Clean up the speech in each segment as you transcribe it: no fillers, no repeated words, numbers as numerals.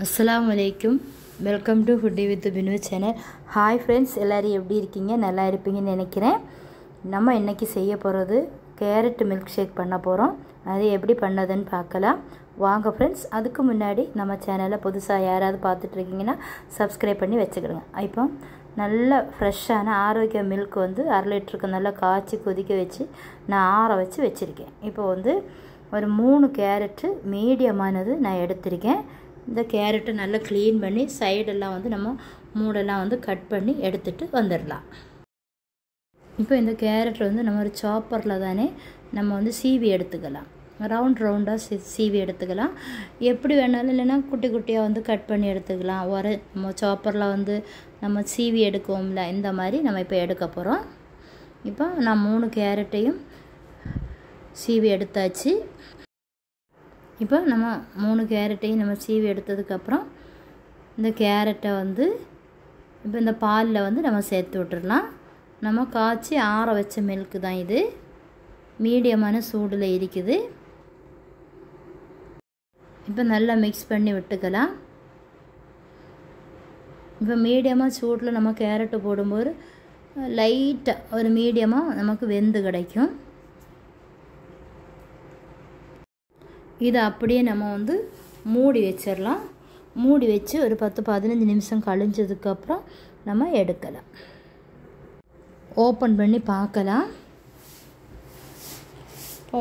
Assalamualaikum. Welcome to Foodie with Binu channel. Hi friends, எல்லாரும் எப்படி இருக்கீங்க? நல்லா இருப்பீங்கன்னு நினைக்கிறேன். நம்ம இன்னைக்கு செய்ய போறது கேரட் மில்க் ஷேக் பண்ண போறோம். அது எப்படி பண்ணதுன்னு பார்க்கலாம். வாங்க friends, அதுக்கு முன்னாடி நம்ம சேனலை புதுசா யாராவது பார்த்துட்டு இருக்கீங்கன்னா subscribe பண்ணி வெச்சுக்கங்க. இப்போ நல்ல ஃப்ரெஷ்ஷான ஆரோக்கிய மில்க் வந்து 1/2 லிட்டருக்கு நல்லா காய்ச்சி கொதிக்க வச்சு நான் ஆற வச்சு வெச்சிருக்கேன். இப்போ வந்து ஒரு 3 கேரட் மீடியமானது நான் எடுத்துர்க்கேன். இந்த கேரட் நல்லா க்ளீன் பண்ணி சைடு எல்லாம் வந்து நம்ம மூடெல்லாம் வந்து கட் பண்ணி எடுத்துட்டு வந்துடலாம். இப்போ இந்த கேரட் வந்து நம்ம ஒரு சாப்பர்ல தானே நம்ம வந்து சீவி எடுத்துக்கலாம். ரவுண்டா சீவி எடுத்துக்கலாம். எப்படி வேணாலும் இல்லனா குட்டி குட்டியா வந்து கட் பண்ணி எடுத்துக்கலாம். ஒரு நம்ம சாப்பர்ல வந்து நம்ம சீவி எடுக்குவோம்ல, இந்த மாதிரி நம்ம இப்போ எடுக்க போறோம். இப்போ நான் 3 கேரட்டையும் சீவி எடுத்தாச்சு. இப்போ நம்ம 3 கேரட்டையும் நம்ம சீவி எடுத்ததுக்கு அப்புறம் இந்த கேரட்டை வந்து இப்போ இந்த பால்ல வந்து நம்ம சேர்த்து விட்டுறலாம். நம்ம காய்ச்சி ஆற வச்ச மில்க் தான் இது. மீடியமான சூடுல இருக்குது. இப்போ நல்லா மிக்ஸ் பண்ணி விட்டுக்கலாம். இப்போ மீடியமா சூடுல நம்ம கேரட் போடும்போது லைட்டா ஒரு மீடியமா நமக்கு வெந்து கிடைக்கும். இத அப்படியே நம்ம வந்து மூடி வெச்சிரலாம். மூடி வெச்சு ஒரு 10-15 நிமிஷம் கழிஞ்சதுக்கு அப்புறம் நம்ம எடுக்கலாம். ஓபன் பண்ணி பார்க்கலாம்.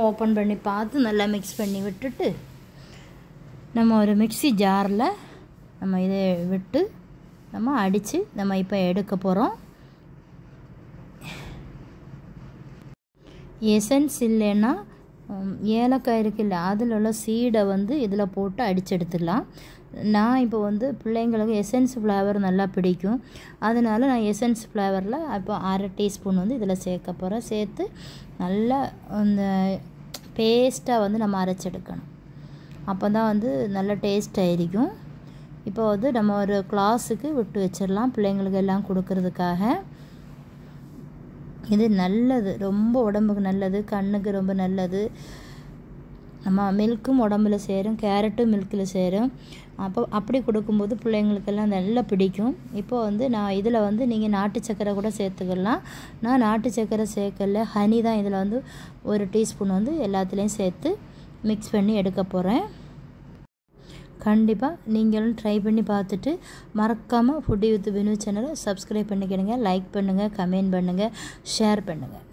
ஓபன் பண்ணி பார்த்து நல்லா மிக்ஸ் பண்ணி விட்டுட்டு நம்ம ஒரு மிக்ஸி ஜார்ல நம்ம இதை விட்டு நம்ம அடிச்சு நம்ம இப்போ எடுக்க போறோம். எசன்ஸ் இல்லைன்னா ஏலக்காய் இருக்குல்ல, அதில் உள்ள சீடை வந்து இதில் போட்டு அடிச்சு எடுத்துடலாம். நான் இப்போ வந்து பிள்ளைங்களுக்கு எசன்ஸ் ஃப்ளேவர் நல்லா பிடிக்கும். அதனால நான் எசன்ஸ் ஃப்ளேவரில் இப்போ 1/2 டீஸ்பூன் வந்து இதில் சேர்க்க போகிறேன். சேர்த்து நல்லா அந்த பேஸ்ட்டாக வந்து நம்ம அரைச்செடுக்கணும். அப்போ தான் வந்து நல்ல டேஸ்ட்டாக இருக்கும். இப்போ வந்து நம்ம ஒரு கிளாஸுக்கு விட்டு வச்சிடலாம் பிள்ளைங்களுக்கு எல்லாம் கொடுக்கறதுக்காக. இது நல்லது, ரொம்ப உடம்புக்கு நல்லது, கண்ணுக்கு ரொம்ப நல்லது. நம்ம மில்க்கும் உடம்புல சேரும், கேரட்டும் மில்கில் சேரும். அப்போ அப்படி கொடுக்கும்போது பிள்ளைங்களுக்கெல்லாம் நல்லா பிடிக்கும். இப்போ வந்து நான் இதில் வந்து நீங்கள் நாட்டு சக்கரை கூட சேர்த்துக்கலாம். நான் நாட்டு சக்கரை சேர்க்கல, ஹனி தான் இதில் வந்து 1 டீஸ்பூன் வந்து எல்லாத்துலேயும் சேர்த்து மிக்ஸ் பண்ணி எடுக்க போகிறேன். கண்டிப்பாக நீங்களும் ட்ரை பண்ணி பார்த்துட்டு மறக்காமல் ஃபுட்டி வித் பினு சேனலை சப்ஸ்கிரைப் பண்ணிக்கிடுங்க. லைக் பண்ணுங்கள், கமெண்ட் பண்ணுங்கள், ஷேர் பண்ணுங்கள்.